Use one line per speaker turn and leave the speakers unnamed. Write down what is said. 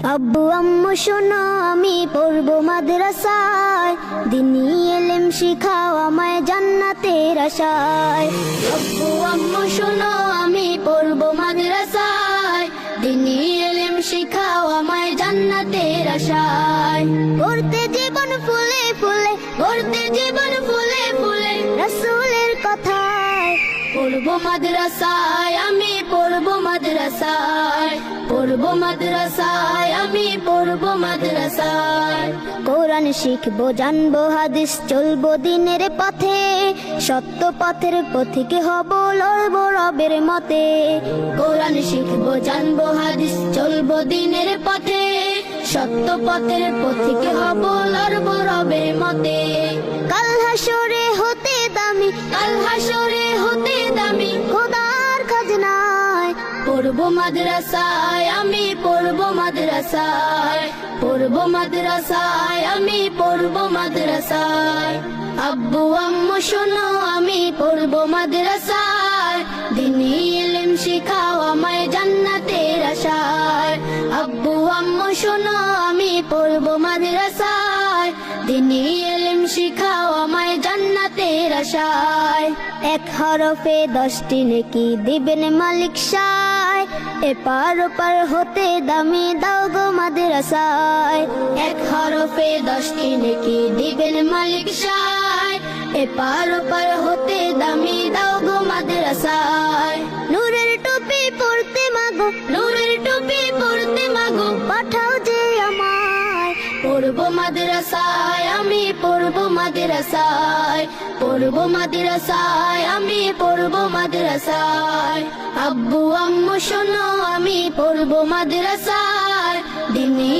আব্বু আম্মু শোনো আমি পড়বো মাদ্রাসায়, দিনী ইলম শিখাও আমায় জান্নাতের আশায়। আব্বু আম্মু শোনো আমি পড়বো মাদ্রাসায়, দিনী ইলম শিখাও আমায় জান্নাতের আশায়। পড়তে জীবন ফুলে ফুলে, পড়তে জীবন ফুলে ফুলে রাসূলের কথায়। পড়বো মাদ্রাসায় আমি পড়বো মাদ্রাসায়, পড়বো মাদ্রাসায় আমি পড়বো মাদ্রাসায়। কোরআন শিখবো জানবো হাদিস চলবো দিনের পথে, সত্য পথের পথিক হব লড়বো রবের মতে। কোরআন শিখবো জানবো হাদিস চলবো দিনের পথে, সত্য পথের পথিক হব লড়বো রবের মতে। কাল হাসরে হতে দামি, কাল হাসরে হতে দামি খোদার খাজনায়। পড়বো মাদ্রাসায় আমি পড়বো মাদ্রাসায়, পড়বো মাদ্রাসায় আমি পড়বো মাদ্রাসায়। আব্বু আম্মু শোনো আমি পড়বো মাদ্রাসায়, দিনী ইলম শিখাও আমায় জান্নাতের আশায়। আব্বু আম্মু শোনো আমি পড়বো মাদ্রাসায়, দিনী ইলম শিখাও আমায় জান্নাতের আশায়। এক হরফে 10টি নেকি দিবেন মালিক সায়, এপার ওপার হতে দামি দাও গো মাদ্রাসায়। এক হরফে 10টি নেকি দিবেন মালিক সায়, এপার ওপার হতে দামি দাও গো মাদ্রাসায়। নূরের টুপি পরতে মাগো, নূরের টুপি পরতে মাগো পাঠাও যে আমায়। পড়বো মাদ্রাসায় আমি পড়বো মাদ্রাসায়, পড়বো মাদ্রাসায় আমি পড়বো মাদ্রাসায়। আব্বু আম্মু শোনো আমি পড়বো মাদ্রাসায়, দিনী